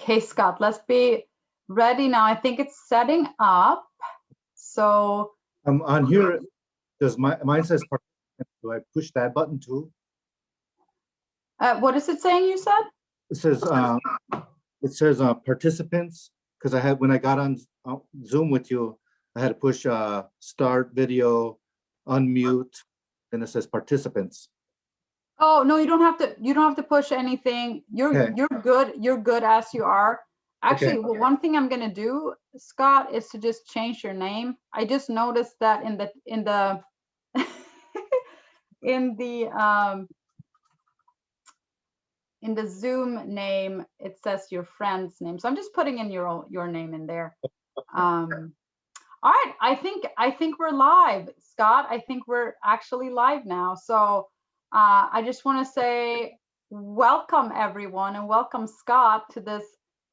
Okay, Scott, let's be ready now. I think it's setting up. So On here, does mine says participant. Do I push that button too? what is it saying you said? It says participants, because I had when I got on Zoom with you, I had to push start video, unmute, and it says participants. Oh no, you don't have to push anything. You're good. You're good as you are. Actually, well, one thing I'm gonna do, Scott, is to just change your name. I just noticed that in the in the Zoom name, it says your friend's name. So I'm just putting in your name in there. All right, I think we're live, Scott. I think we're actually live now. So I just want to say welcome everyone, and welcome Scott to this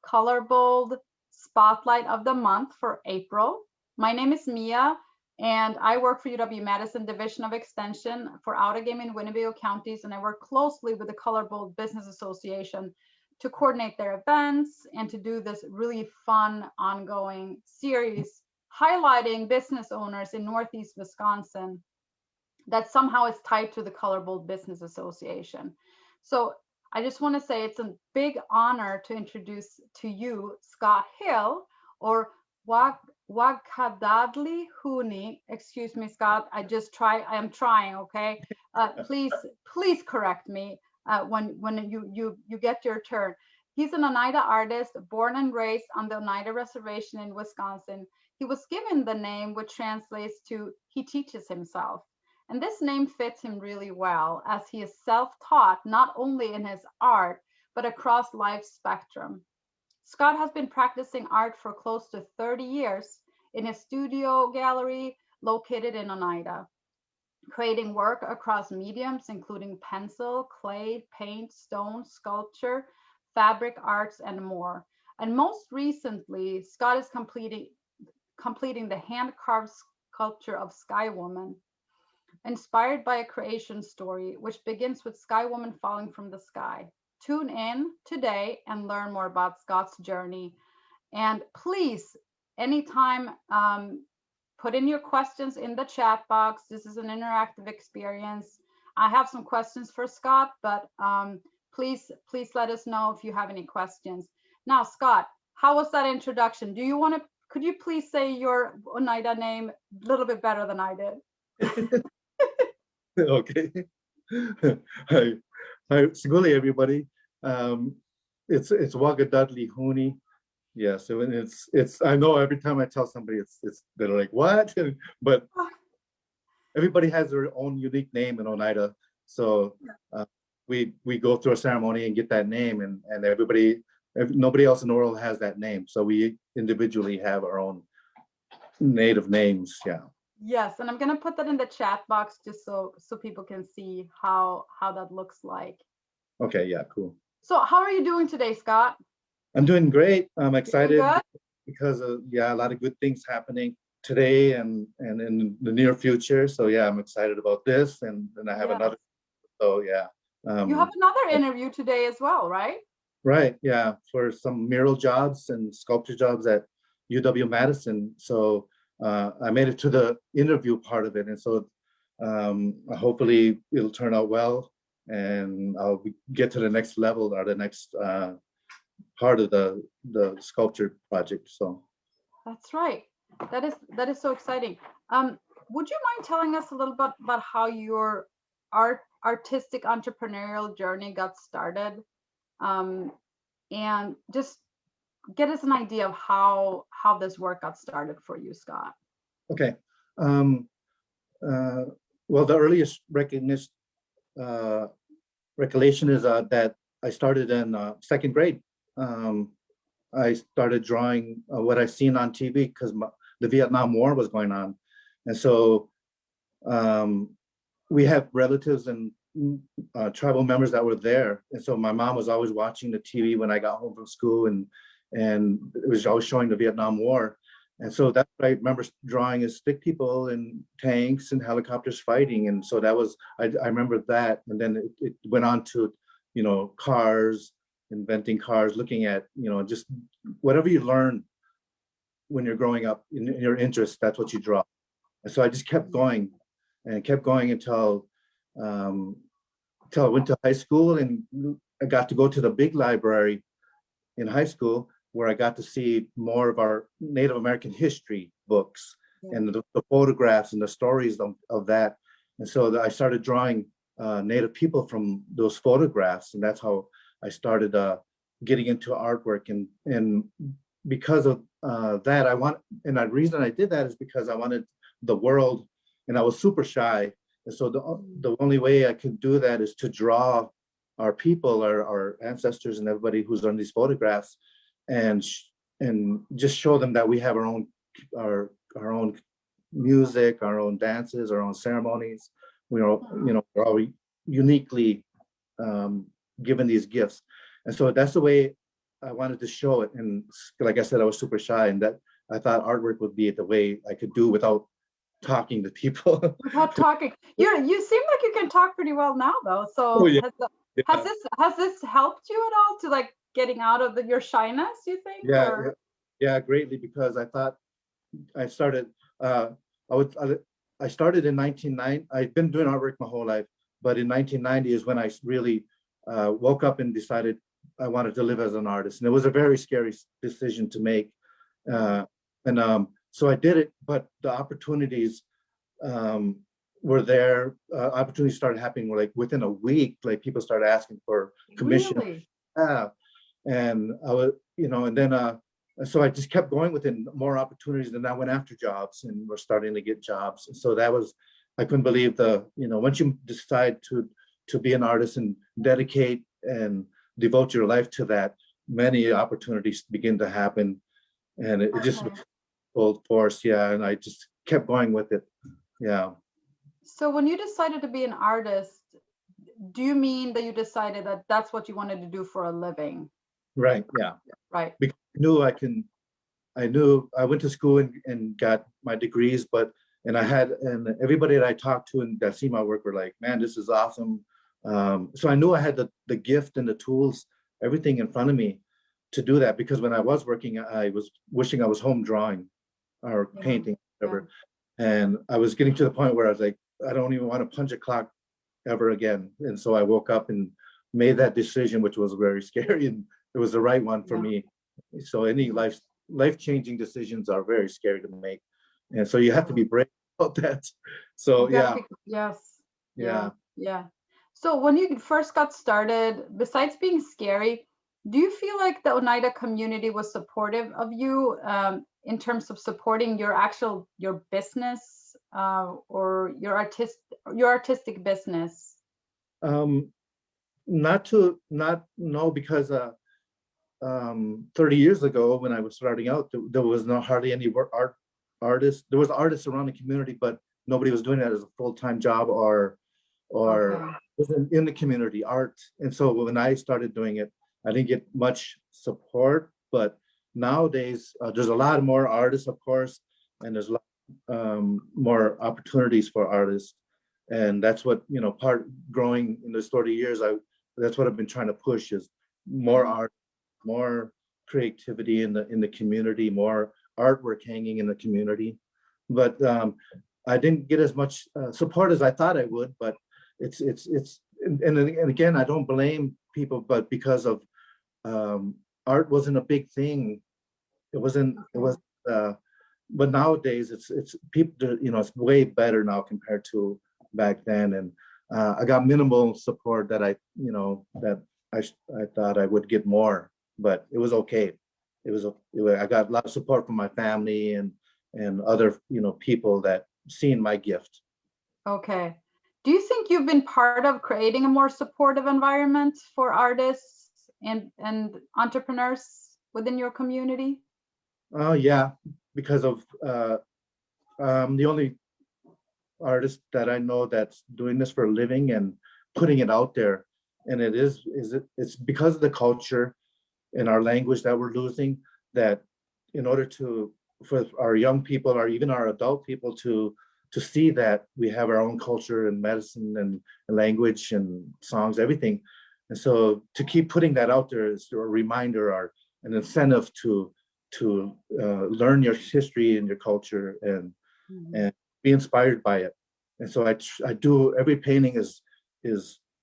Color Bold Spotlight of the Month for April. My name is Mia, and I work for UW-Madison Division of Extension for Outagamie and Winnebago counties, and I work closely with the Color Bold Business Association to coordinate their events and to do this really fun ongoing series highlighting business owners in Northeast Wisconsin that somehow is tied to the Color Bold Business Association. So I just want to say it's a big honor to introduce to you Scott Hill, or Wakadadli Huni. Excuse me, Scott. I am trying. Okay. Please correct me when you get your turn. He's an Oneida artist, born and raised on the Oneida Reservation in Wisconsin. He was given the name, which translates to "he teaches himself." And this name fits him really well, as he is self-taught not only in his art, but across life spectrum. Scott has been practicing art for close to 30 years in his studio gallery located in Oneida, creating work across mediums, including pencil, clay, paint, stone, sculpture, fabric arts, and more. And most recently, Scott is completing the hand-carved sculpture of Sky Woman, inspired by a creation story, which begins with Sky Woman falling from the sky. Tune in today and learn more about Scott's journey. And please, anytime, put in your questions in the chat box. This is an interactive experience. I have some questions for Scott, but please let us know if you have any questions. Now, Scott, how was that introduction? Could you please say your Oneida name a little bit better than I did? Okay. Hi, Siguli, everybody. It's Wakadadli Huni. Yeah, so it's I know every time I tell somebody they're like, what? But everybody has their own unique name in Oneida. So we go through a ceremony and get that name, and nobody else in the world has that name. So we individually have our own native names. Yeah. Yes, and I'm gonna put that in the chat box just so people can see how that looks like. Okay, yeah, cool. So how are you doing today, Scott? I'm doing great. I'm excited because of a lot of good things happening today and in the near future. So yeah, I'm excited about this, and I have another. So yeah. You have another interview today as well, right? Right. Yeah, for some mural jobs and sculpture jobs at UW-Madison. So I made it to the interview part of it, and so hopefully it'll turn out well, and I'll get to the next level or the next part of the sculpture project. So that's right. That is so exciting. Would you mind telling us a little bit about how your artistic entrepreneurial journey got started, and just get us an idea of how this work got started for you, Scott? Okay. Well, the earliest recollection is that I started in second grade. I started drawing what I seen on TV because the Vietnam War was going on, and so we have relatives and tribal members that were there, and so my mom was always watching the TV when I got home from school, and it was always showing the Vietnam War. And so that's what I remember drawing is stick people and tanks and helicopters fighting. And so that was, I remember that. And then it went on to, cars, inventing cars, looking at, just whatever you learn when you're growing up in your interest, that's what you draw. And so I just kept going and kept going until I went to high school, and I got to go to the big library in high school where I got to see more of our Native American history books and the photographs and the stories of that. And so I started drawing Native people from those photographs, and that's how I started getting into artwork. And because of that, and the reason I did that is because I wanted the world, and I was super shy. And so the only way I could do that is to draw our people, our ancestors, and everybody who's on these photographs, and just show them that we have our own music, our own dances, our own ceremonies. We're all uniquely given these gifts, and so that's the way I wanted to show it. And like I said, I was super shy, and that I thought artwork would be the way I could do without talking to people. Without talking, you seem like you can talk pretty well now, though. So Oh, yeah. has this helped you at all to like getting out of your shyness, you think? Yeah, greatly, because I thought I started. I started in 1990. I've been doing artwork my whole life, but in 1990 is when I really woke up and decided I wanted to live as an artist, and it was a very scary decision to make. So I did it, but the opportunities were there. Opportunities started happening like within a week. Like people started asking for commission. Really? And I was, and then so I just kept going within more opportunities, and I went after jobs, and we're starting to get jobs. And so I couldn't believe once you decide to be an artist and dedicate and devote your life to that, many opportunities begin to happen, and it just was full force. Yeah, and I just kept going with it. Yeah. So when you decided to be an artist, do you mean that you decided that that's what you wanted to do for a living? Right. Yeah. Right. Because I went to school and got my degrees, and everybody that I talked to and that see my work were like, man, this is awesome. So I knew I had the gift and the tools, everything in front of me to do that, because when I was working, I was wishing I was home drawing or painting, whatever. Yeah. And I was getting to the point where I was like, I don't even want to punch a clock ever again. And so I woke up and made that decision, which was very scary, and it was the right one for me. So any life-changing decisions are very scary to make, and so you have to be brave about that. So yeah. So when you first got started, besides being scary, do you feel like the Oneida community was supportive of you in terms of supporting your business or your artistic business? No, because 30 years ago when I was starting out, there was not hardly any artists. There was artists around the community, but nobody was doing that as a full-time job or in the community art. And so when I started doing it, I didn't get much support. But nowadays, there's a lot more artists, of course, and there's a lot more opportunities for artists. And that's what, growing in those 30 years, that's what I've been trying to push, is more art, more creativity in the community, more artwork hanging in the community. But I didn't get as much support as I thought I would. But it's and again, I don't blame people, but because of art wasn't a big thing. It wasn't. But nowadays, it's people. It's way better now compared to back then. And I got minimal support that I thought I would get more, but it was okay. I got a lot of support from my family and other people that seen my gift. Okay. Do you think you've been part of creating a more supportive environment for artists and entrepreneurs within your community? Yeah, because of the only artist that I know that's doing this for a living and putting it out there, and it's because of the culture and our language that we're losing, that in order for our young people or even our adult people to see that we have our own culture and medicine and language and songs, everything, And so to keep putting that out there is a reminder or an incentive to learn your history and your culture and be inspired by it. And so I do, every painting is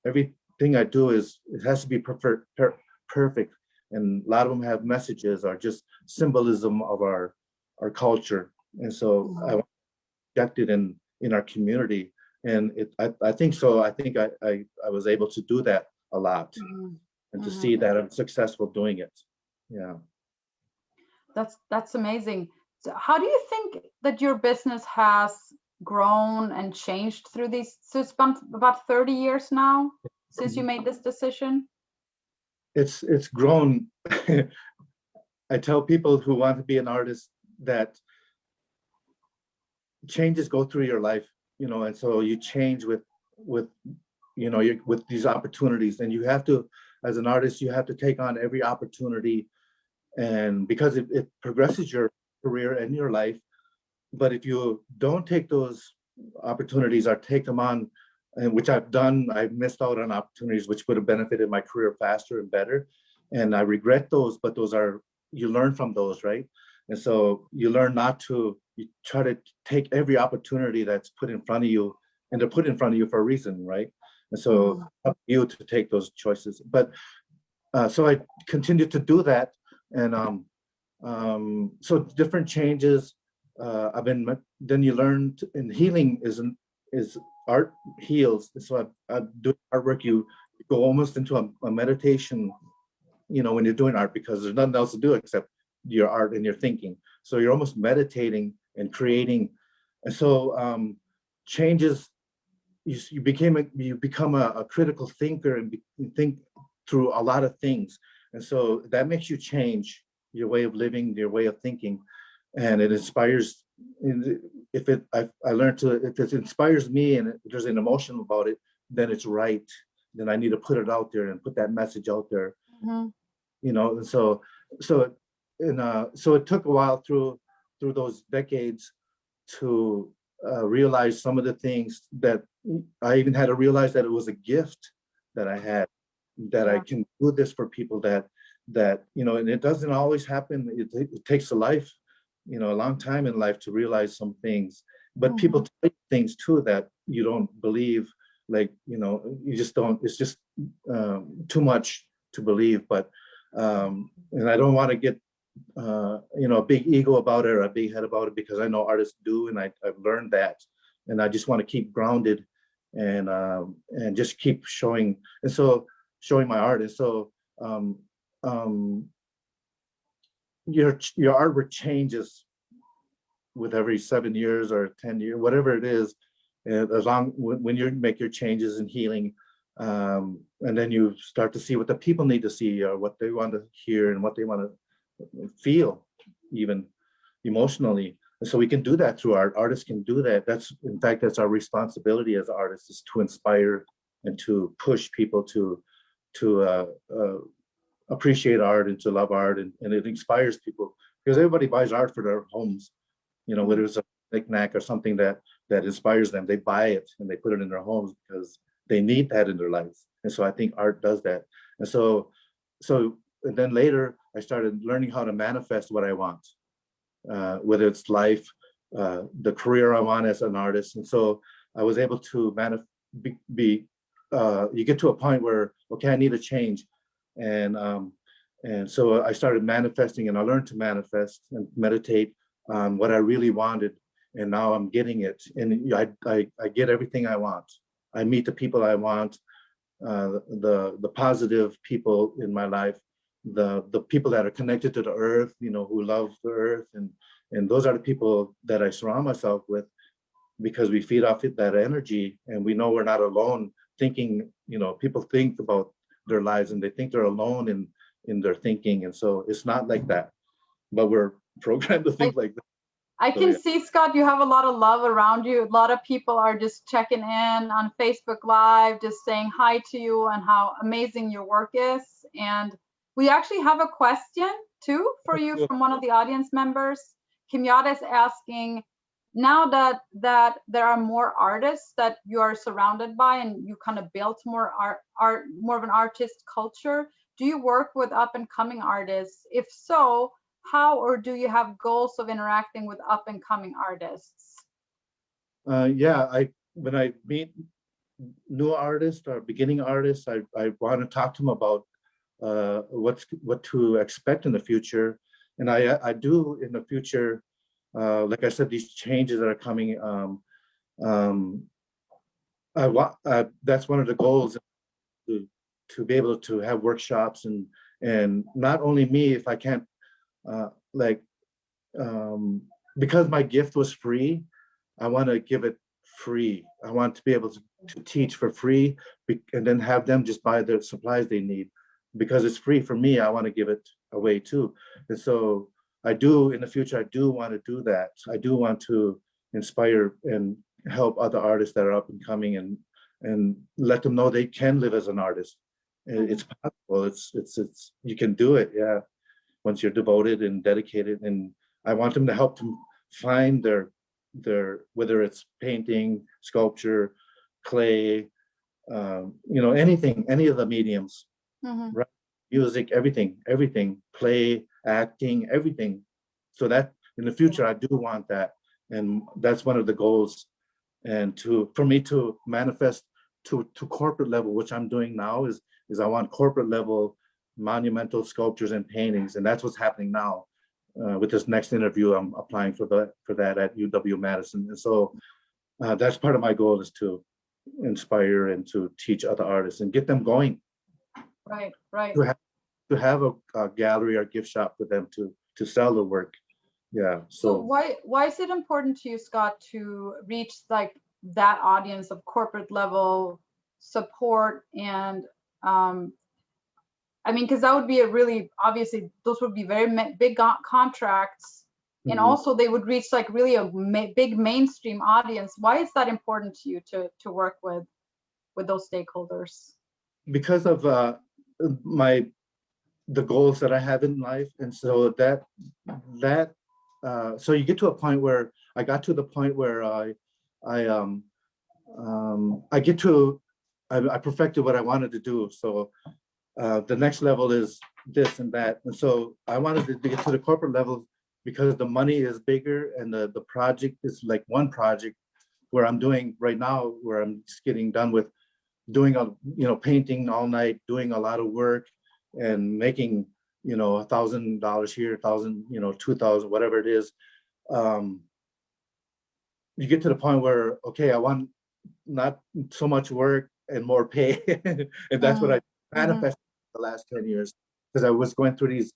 everything I do is, it has to be perfect. And a lot of them have messages or just symbolism of our culture. And so I want to project it in our community. And I think so. I think I was able to do that a lot and to see that I'm successful doing it. Yeah. That's amazing. So how do you think that your business has grown and changed through these? So it's been about 30 years now since you made this decision. It's grown. I tell people who want to be an artist that changes go through your life, and so you change with with these opportunities, and you have to, as an artist, you have to take on every opportunity, and because it progresses your career and your life. But if you don't take those opportunities or take them on, and which I've done, I've missed out on opportunities which would have benefited my career faster and better, and I regret those. But those are, you learn from those, right? And so you learn not to, you try to take every opportunity that's put in front of you, and they're put in front of you for a reason, right? And so up to you to take those choices. But so I continue to do that, and so different changes. Then you learn, and healing is art heals. So I do artwork. You go almost into a meditation, when you're doing art, because there's nothing else to do except your art and your thinking. So you're almost meditating and creating. And so changes, you become a critical thinker and think through a lot of things. And so that makes you change your way of living, your way of thinking, and it inspires. If it inspires me and there's an emotion about it, then it's right. Then I need to put it out there and put that message out there. And so it took a while through those decades to realize some of the things that I even had to realize that it was a gift that I had, that I can do this for people that and it doesn't always happen. It takes a life, a long time in life to realize some things. But people tell you things too that you don't believe, like, you just don't, it's just too much to believe. But and I don't want to get a big ego about it or a big head about it, because I know artists do, and I've learned that, and I just want to keep grounded and just keep showing my art. And so your artwork changes with every 7 years or 10 years, whatever it is, and when you make your changes in healing, and then you start to see what the people need to see, or what they want to hear, and what they want to feel, even emotionally. And so we can do that through art. Artists can do that. In fact, that's our responsibility as artists, is to inspire and to push people to appreciate art and to love art, and it inspires people, because everybody buys art for their homes, whether it's a knick-knack or something that inspires them. They buy it and they put it in their homes because they need that in their lives. And so I think art does that. And so and then later I started learning how to manifest what I want, whether it's life, the career I want as an artist. And so I was able to you get to a point where, okay, I need a change. And so I started manifesting, and I learned to manifest and meditate on what I really wanted. And now I'm getting it. And I get everything I want. I meet the people I want, the positive people in my life, the people that are connected to the earth, who love the earth. And those are the people that I surround myself with, because we feed off that energy, and we know we're not alone thinking. People think about their lives and they think they're alone in their thinking. And so it's not like that, but we're programmed to think like that. I can see, Scott, you have a lot of love around you. A lot of people are just checking in on Facebook Live, just saying hi to you and how amazing your work is. And we actually have a question too for you from one of the audience members. Kimyada is asking, now that there are more artists that you are surrounded by, and you kind of built more art, more of an artist culture, do you work with up and coming artists? If so, how, or do you have goals of interacting with up and coming artists? Yeah, when I meet new artists or beginning artists, I want to talk to them about what to expect in the future. And I do in the future, like I said, these changes that are coming. I want that's one of the goals, to be able to have workshops, and not only me, if I can't, like, because my gift was free, I want to give it free. I want to be able to teach for free, and then have them just buy the supplies they need. Because it's free for me, I want to give it away too. And so I do, in the future, I do want to do that. I do want to inspire and help other artists that are up and coming, and let them know they can live as an artist. It's possible. It's you can do it. Yeah, once you're devoted and dedicated. And I want them to help them find their whether it's painting, sculpture, clay, anything, any of the mediums, right? Music, everything, play, acting, everything. So that in the future, I do want that, and that's one of the goals. And for me to manifest to corporate level, which I'm doing now, is I want corporate level monumental sculptures and paintings, and that's what's happening now. With this next interview, I'm applying for that at UW-Madison, and so that's part of my goal, is to inspire and to teach other artists and get them going. Right. To have a gallery or gift shop for them to sell the work. Yeah. So why is it important to you, Scott, to reach like that audience of corporate level support? And I mean, because that would be a really, obviously those would be very big contracts, and also they would reach like really a big mainstream audience. Why is that important to you to work with those stakeholders? Because of the goals that I have in life, and so so you get to a point where I got to the point where I perfected what I wanted to do. So the next level is this and that, and so I wanted to get to the corporate level, because the money is bigger, and the project is like one project where I'm doing right now, where I'm just getting done with doing painting all night, doing a lot of work, and making $1,000 here, 1,000, 2,000, whatever it is. You get to the point where, okay, I want not so much work and more pay, and that's what I manifested the last 10 years, because I was going through these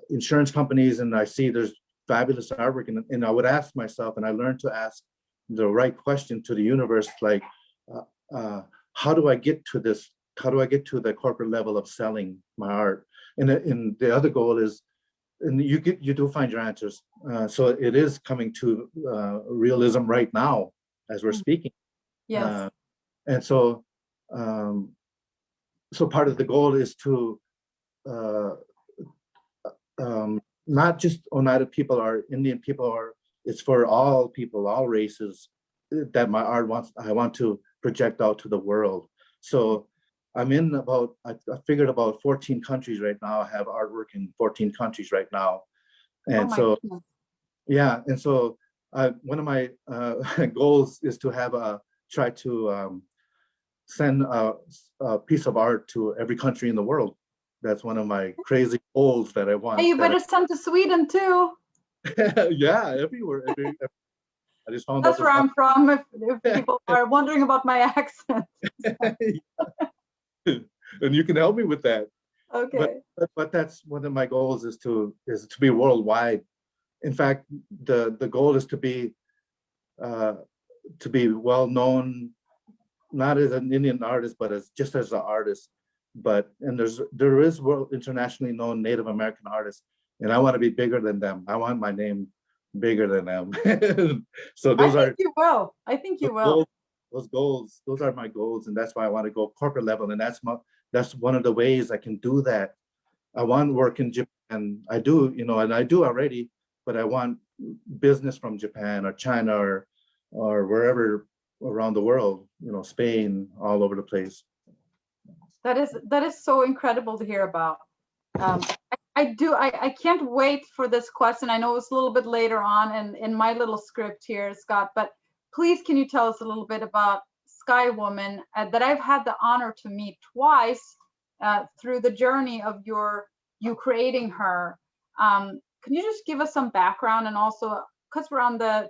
insurance companies, and I see there's fabulous artwork, and I would ask myself, and I learned to ask the right question to the universe, like, how do I get to this? How do I get to the corporate level of selling my art? And the other goal is, and you do find your answers. So it is coming to realism right now as we're speaking. Yes. And so, so part of the goal is to not just Oneida people or Indian people, or it's for all people, all races, that my art I want to project out to the world. So I'm in I figured about 14 countries right now. I have artwork in 14 countries right now. And goodness. Yeah. And so one of my goals is to try to send a piece of art to every country in the world. That's one of my crazy goals that I want. Hey, you better send to Sweden too. Yeah, everywhere. I just found that's where I'm from, if people are wondering about my accent. And you can help me with that. Okay. But that's one of my goals, is to be worldwide. In fact, the goal is to be well known, not as an Indian artist, but just as an artist. And there is internationally known Native American artists, and I want to be bigger than them. I want my name bigger than them. So I think you will. Those goals, those are my goals, and that's why I want to go corporate level. And that's one of the ways I can do that. I want to work in Japan. I do, and I do already, but I want business from Japan or China or wherever around the world, you know, Spain, all over the place. That is so incredible to hear about. I can't wait for this question. I know it's a little bit later on in my little script here, Scott, but please, can you tell us a little bit about Sky Woman that I've had the honor to meet twice through the journey of you creating her. Can you just give us some background, and also, because we're on the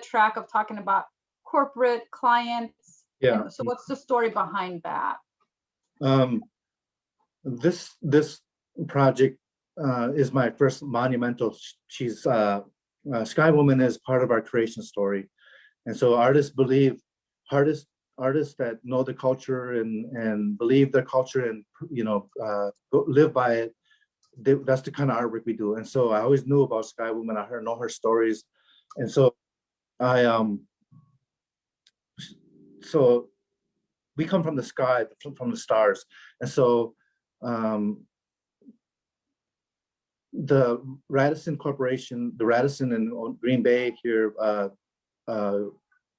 track of talking about corporate clients. Yeah. So what's the story behind that? This project is my first monumental. She's Sky Woman is part of our creation story, and so artists that know the culture and believe their culture and, you know, live by it. That's the kind of artwork we do. And so I always knew about Sky Woman. I know her stories, and so so we come from the sky, from the stars, and so the Radisson Corporation, the Radisson in Green Bay here,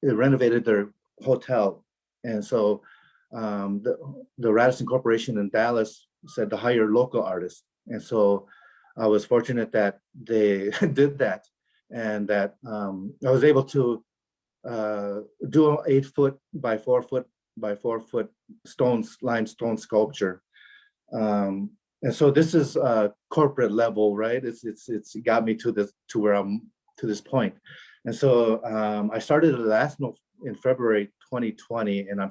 renovated their hotel, and so the Radisson Corporation in Dallas said to hire local artists, and so I was fortunate that they did that, and that I was able to do an 8-foot by 4-foot by 4-foot limestone sculpture. And so this is a corporate level, right? It's got me to where I'm to this point. And so I started it in February 2020, and I'm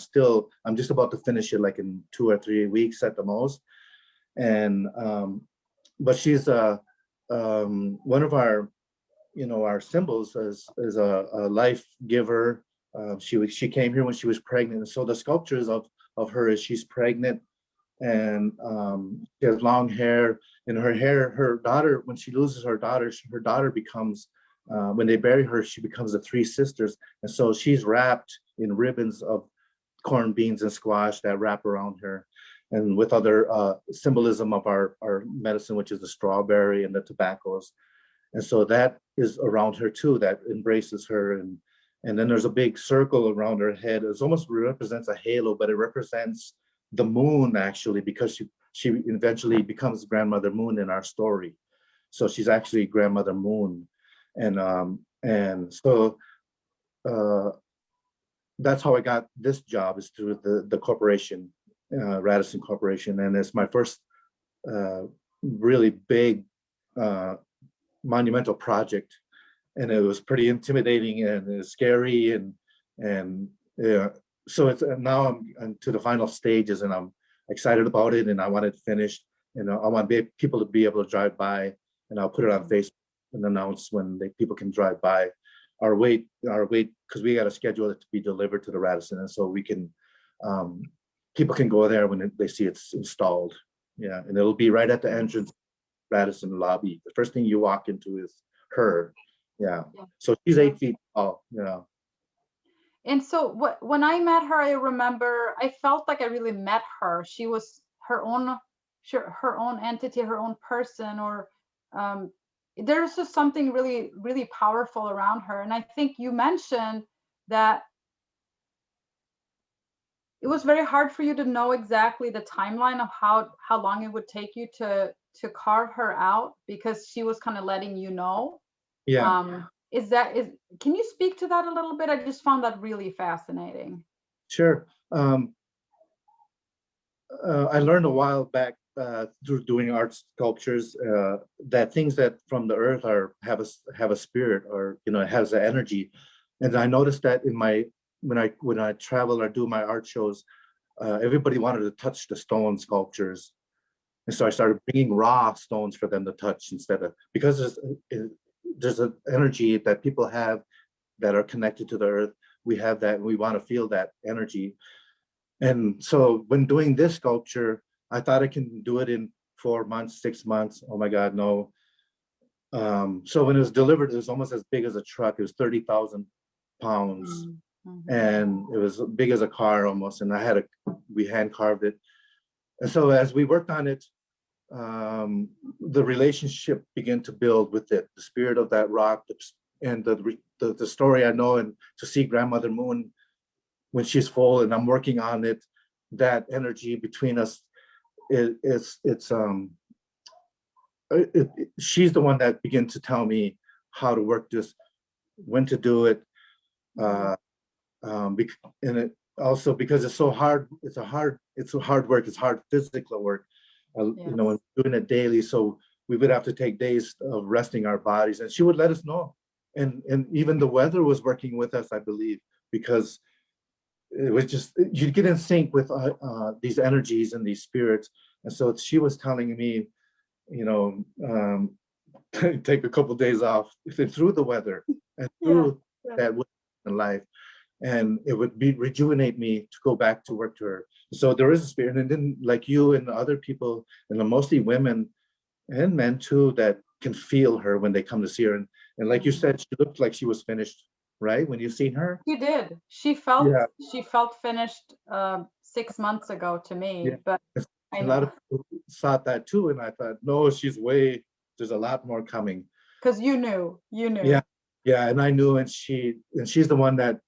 just about to finish it, like in 2 or 3 weeks at the most. And but she's one of our, you know, our symbols is a life giver. She came here when she was pregnant, and so the sculptures of her is she's pregnant, and she has long hair, and her daughter, when she loses her daughter becomes, when they bury her, she becomes the 3 sisters, and so she's wrapped in ribbons of corn, beans, and squash that wrap around her, and with other symbolism of our medicine, which is the strawberry and the tobaccos. And so that is around her too, that embraces her. And then there's a big circle around her head. It almost represents a halo, but it represents the moon, actually, because she eventually becomes Grandmother Moon in our story. So she's actually Grandmother Moon. And so that's how I got this job, is through the corporation, Radisson Corporation. And it's my first really big monumental project, and it was pretty intimidating and it was scary, and so it's now I'm to the final stages, and I'm excited about it, and I want it finished, and I want people to be able to drive by, and I'll put it on Facebook and announce when people can drive by. Our wait, because we got to schedule it to be delivered to the Radisson, and so we can people can go there when they see it's installed. Yeah, and it'll be right at the entrance Radisson lobby. The first thing you walk into is her. Yeah. So she's 8 feet tall. Yeah. And so when I met her, I remember I felt like I really met her. She was her own entity, her own person, or there's just something really, really powerful around her. And I think you mentioned that it was very hard for you to know exactly the timeline of how long it would take you to carve her out, because she was kind of letting you know. Yeah. Can you speak to that a little bit? I just found that really fascinating. Sure. I learned a while back through doing art sculptures that things that from the earth have a spirit, or, you know, it has an energy. And I noticed that when I travel or do my art shows, everybody wanted to touch the stone sculptures. And so I started bringing raw stones for them to touch, because there's an energy that people have that are connected to the earth. We have that, and we want to feel that energy. And so when doing this sculpture, I thought I can do it in 4 months, 6 months. Oh my God, no. So when it was delivered, it was almost as big as a truck. It was 30,000 pounds. Mm-hmm. And it was big as a car almost. And we hand carved it. And so as we worked on it, the relationship began to build with it. The spirit of that rock, and the story I know, and to see Grandmother Moon when she's full, and I'm working on it, that energy between us, she's the one that began to tell me how to work this, when to do it, and it also, because it's so hard, it's a hard work, it's hard physical work, you know, and doing it daily. So we would have to take days of resting our bodies, and she would let us know. And even the weather was working with us, I believe, because it was just, you get in sync with these energies and these spirits. And so she was telling me, you know, take a couple of days off through the weather and through that in life, and it would rejuvenate me to go back to work to her. So there is a spirit, and then like you and other people, and mostly women and men too, that can feel her when they come to see her. And like you said, she looked like she was finished, right? When you seen her, she did. She felt finished 6 months ago to me, but a lot of people thought that too, and I thought, no, there's a lot more coming. Because you knew. Yeah, and I knew, and she's the one that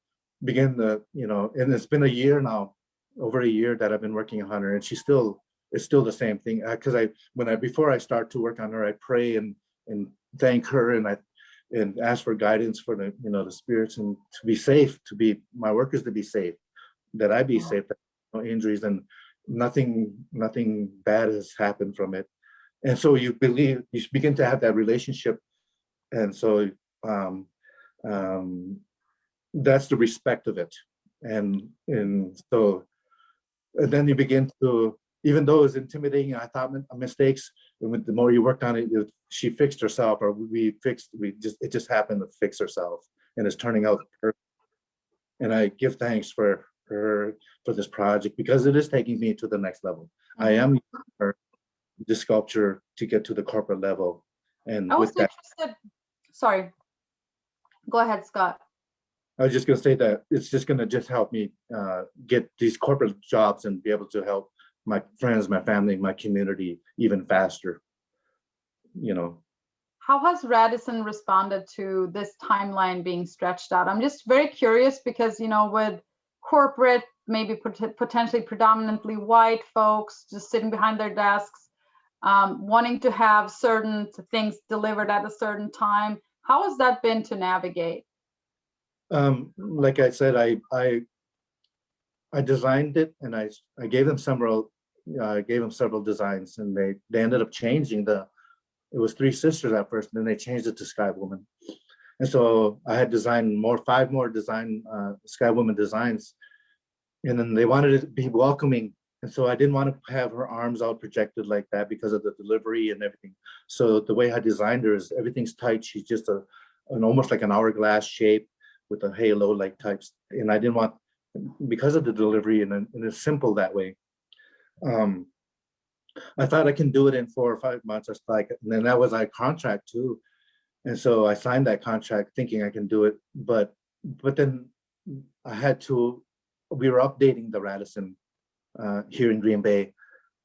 began the, you know, and it's been a year now, over a year that I've been working on her, and it's still the same thing. Because before I start to work on her, I pray and thank her, and ask for guidance for the, you know, the spirits, and to be safe, my workers to be safe, that I be safe, that no injuries, and nothing bad has happened from it. And so you begin to have that relationship, and so that's the respect of it, and so, and then you begin to, even though it's intimidating, I thought mistakes, and the more you worked on it, she fixed herself, or it just happened to fix herself, and it's turning out perfect. And I give thanks for her, for this project, because it is taking me to the next level. I am using her, the sculpture, to get to the corporate level. And I was interested. Sorry, go ahead, Scott. I was just going to say that it's just going to just help me get these corporate jobs and be able to help my friends, my family, my community even faster, you know. How has Radisson responded to this timeline being stretched out? I'm just very curious, because, you know, with corporate, maybe potentially predominantly white folks just sitting behind their desks, wanting to have certain things delivered at a certain time, how has that been to navigate? Like I said, I designed it, and I gave them several designs, and they ended up changing it was Three Sisters at first, and then they changed it to Sky Woman. And so I had designed 5 more Sky Woman designs, and then they wanted it to be welcoming. And so I didn't want to have her arms out projected like that because of the delivery and everything. So the way I designed her is everything's tight. She's just an almost like an hourglass shape with a halo like types. And I didn't want, because of the delivery, and it's simple that way. I thought I can do it in 4 or 5 months, and then that was our contract too. And so I signed that contract thinking I can do it, but then we were updating the Radisson here in Green Bay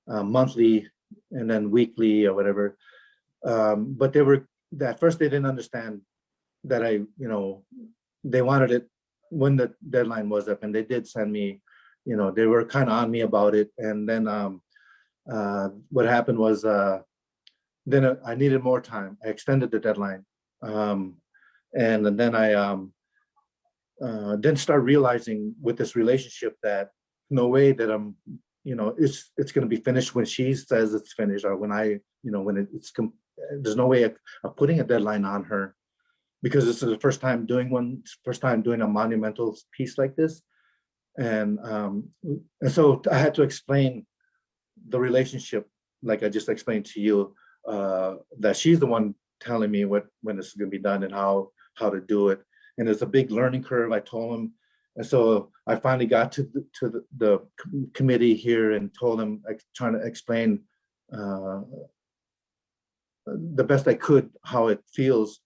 monthly and then weekly or whatever. But at first they didn't understand that they wanted it when the deadline was up, and they did send me, they were kind of on me about it. And then what happened was then I needed more time. I extended the deadline. And then I then start realizing with this relationship that no way that I'm, it's going to be finished when she says it's finished, or when there's no way of putting a deadline on her, because this is the first time doing a monumental piece like this. And so I had to explain the relationship, like I just explained to you, that she's the one telling me when this is going to be done and how to do it. And it's a big learning curve, I told him. And so I finally got to the committee here and told them, trying to explain the best I could how it feels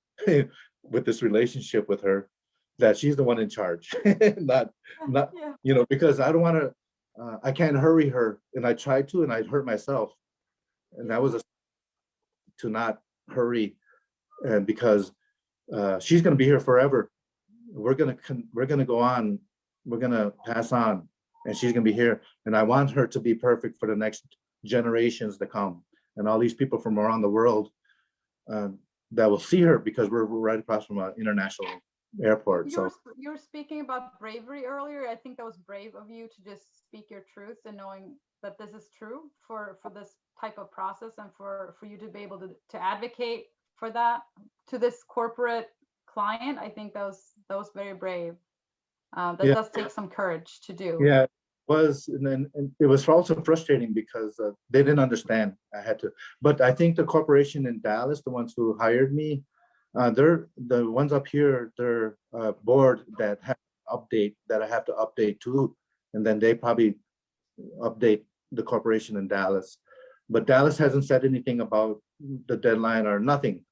with this relationship with her, that she's the one in charge, not because I don't want to, I can't hurry her, and I tried to, and I'd hurt myself, and that was to not hurry, and because she's going to be here forever. We're going to go on. We're going to pass on, and she's going to be here. And I want her to be perfect for the next generations to come, and all these people from around the world that will see her, because we're right across from an international airport. So you were speaking about bravery earlier. I think that was brave of you to just speak your truth and knowing that this is true for this type of process, and for you to be able to advocate for that to this corporate client. I think that was very brave. That does take some courage to do. Yeah, it was, and it was also frustrating because they didn't understand. I had to, but I think the corporation in Dallas, the ones who hired me, they're the ones up here. They're board that have update that I have to update too, and then they probably update the corporation in Dallas. But Dallas hasn't said anything about the deadline or nothing.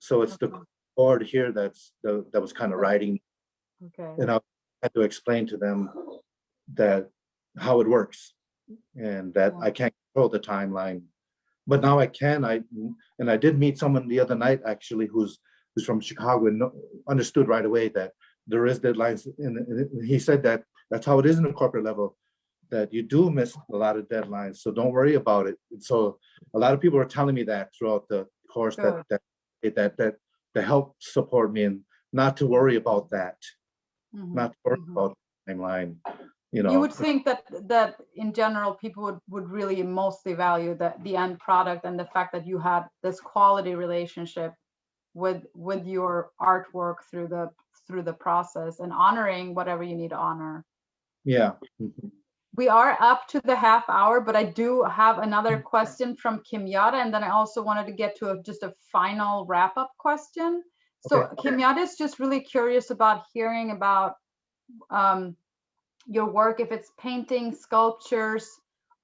So it's the board here that was kind of writing. Okay. And I had to explain to them that how it works, and that I can't control the timeline. But now I can. I did meet someone the other night actually who's from Chicago and understood right away that there is deadlines. And he said that that's how it is in the corporate level, that you do miss a lot of deadlines. So don't worry about it. And so a lot of people are telling me that throughout the course that help support me, and not to worry about that, not to worry about the timeline. You know, you would think that in general people would really mostly value the end product, and the fact that you had this quality relationship with your artwork through the process, and honoring whatever you need to honor. Yeah. We are up to the half hour, but I do have another question from Kim Yada, and then I also wanted to get to just a final wrap-up question. So Kim Yada is just really curious about hearing about your work, if it's painting, sculptures,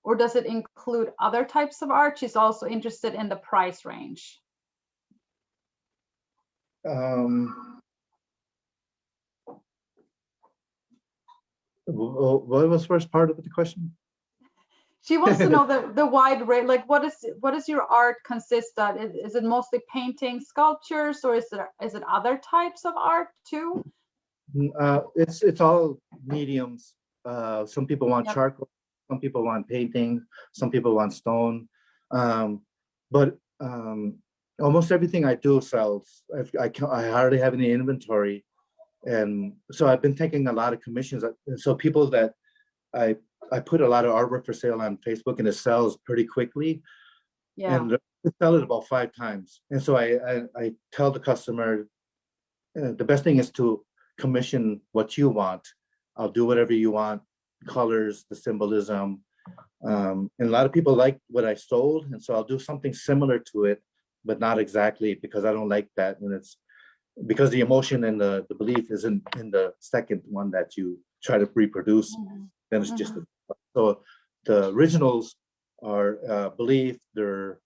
or does it include other types of art? She's also interested in the price range. What was the first part of the question? She wants to know the wide range, like what does your art consist of? Is it mostly painting, sculptures, or is it other types of art too? It's all mediums. Some people want charcoal, some people want painting, some people want stone. But almost everything I do sells. I hardly have any inventory. And so I've been taking a lot of commissions. And so people that I put a lot of artwork for sale on Facebook, and it sells pretty quickly. Yeah. And I sell it about 5 times. And so I tell the customer, the best thing is to commission what you want. I'll do whatever you want, colors, the symbolism. And a lot of people like what I sold. And so I'll do something similar to it, but not exactly, because I don't like that. And it's because the emotion and the belief isn't in the second one that you try to reproduce. Then it's just so the originals are belief, their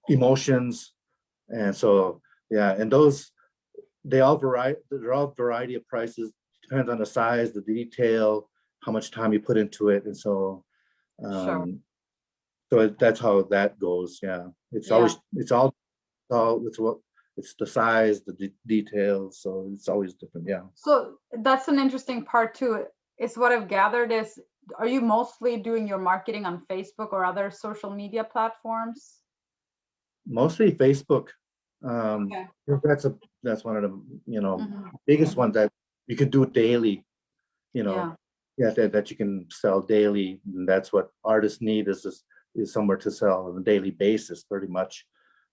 emotions, and so yeah, and those they're all variety of prices, depends on the size, the detail, how much time you put into it, and so so that's how that goes. Yeah, it's the size, the details, so it's always different. Yeah. So that's an interesting part too. Is what I've gathered is, are you mostly doing your marketing on Facebook or other social media platforms? Mostly Facebook. That's one of the biggest ones that you could do daily. That you can sell daily, and that's what artists need is somewhere to sell on a daily basis, pretty much.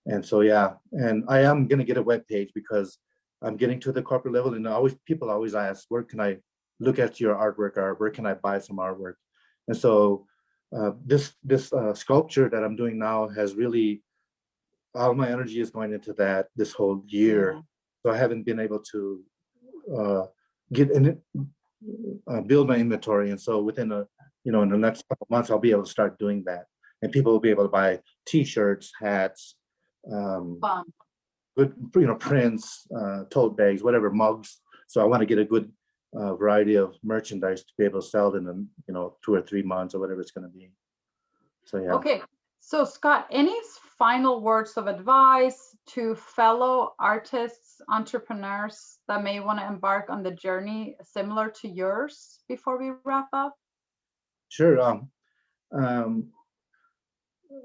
And so yeah, and I am gonna get a web page because I'm getting to the corporate level, and people always ask, where can I look at your artwork, or where can I buy some artwork? And so this sculpture that I'm doing now has really, all my energy is going into that this whole year. So I haven't been able to get in it, build my inventory. And so within in the next couple of months, I'll be able to start doing that. And people will be able to buy t-shirts, hats, good, prints, tote bags, whatever, mugs. So I want to get a good variety of merchandise to be able to sell in 2 or 3 months or whatever it's going to be. So yeah. Okay, so Scott, any final words of advice to fellow artists, entrepreneurs that may want to embark on the journey similar to yours before we wrap up? Sure.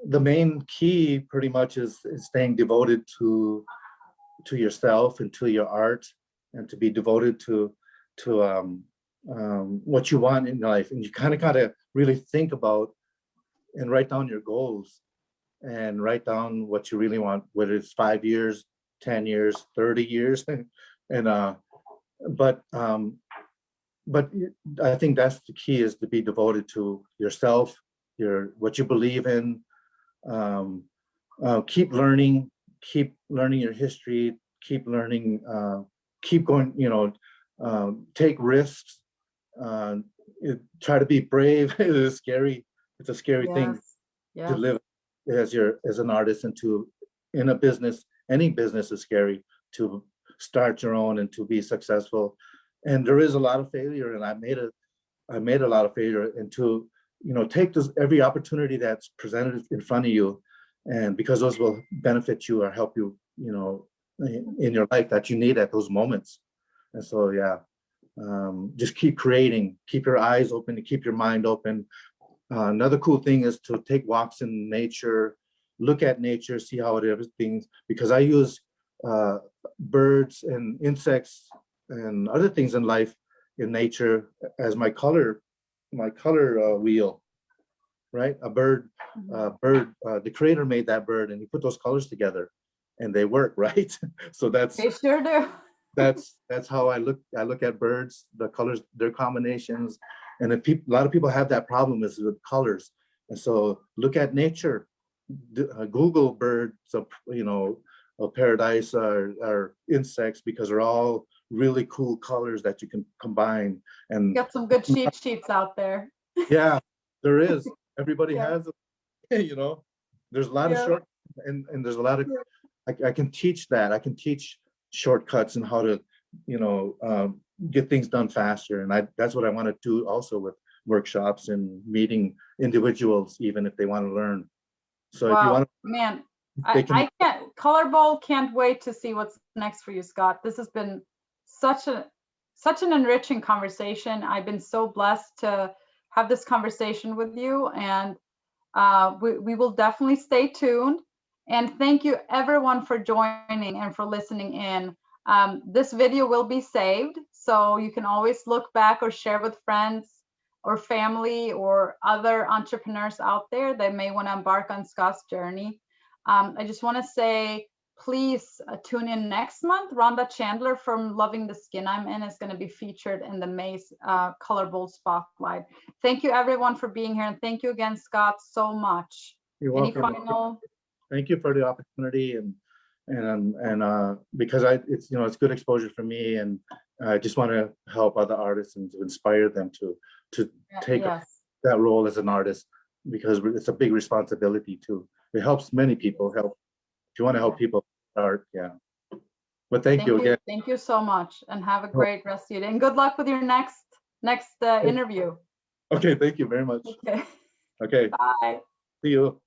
The main key pretty much is staying devoted to yourself and to your art, and to be devoted to what you want in life. And you kind of got to really think about and write down your goals, and write down what you really want, whether it's 5 years, 10 years, 30 years. And but I think that's the key, is to be devoted to yourself, what you believe in. Keep learning your history, keep learning, keep going, take risks, try to be brave. It is scary. It's a scary thing to live as an artist, and in a business. Any business is scary to start your own and to be successful. And there is a lot of failure, and I made a lot of failure, and to take every opportunity that's presented in front of you, and because those will benefit you or help you in your life that you need at those moments. And so just keep creating, keep your eyes open, and keep your mind open. Another cool thing is to take walks in nature, look at nature, see how it is things, because I use birds and insects and other things in life, in nature, as my color wheel, right? A bird, the creator made that bird, and he put those colors together, and they work, right? So They sure do. that's how I look at birds, the colors, their combinations. And a lot of people have that problem, is with colors. And so look at nature, Google birds of paradise or insects, because they're all really cool colors that you can combine. And Got some good cheat sheets out there. Yeah, there is. Everybody has it. There's a lot of short, and there's a lot of, I can teach that. I can teach shortcuts and how to, get things done faster. And that's what I want to do also with workshops and meeting individuals, even if they want to learn. So if you want to, man, I can't, Color Bowl can't wait to see what's next for you, Scott. This has been such an enriching conversation. I've been so blessed to have this conversation with you, and we will definitely stay tuned. And thank you everyone for joining and for listening in. This video will be saved, so you can always look back or share with friends or family or other entrepreneurs out there that may want to embark on Scott's journey. I just want to say, please tune in next month. Rhonda Chandler from Loving the Skin I'm In is going to be featured in the May's Color Bowl Spotlight. Thank you everyone for being here, and thank you again, Scott, so much. You're Any welcome. final? Thank you for the opportunity, and because it's good exposure for me, and I just want to help other artists and to inspire them to take that role as an artist, because it's a big responsibility too. It helps many people. If you want to help people art, But thank you again. Thank you so much, and have a great rest of your day. And good luck with your next interview. Okay, thank you very much. Okay. Okay. Bye. See you.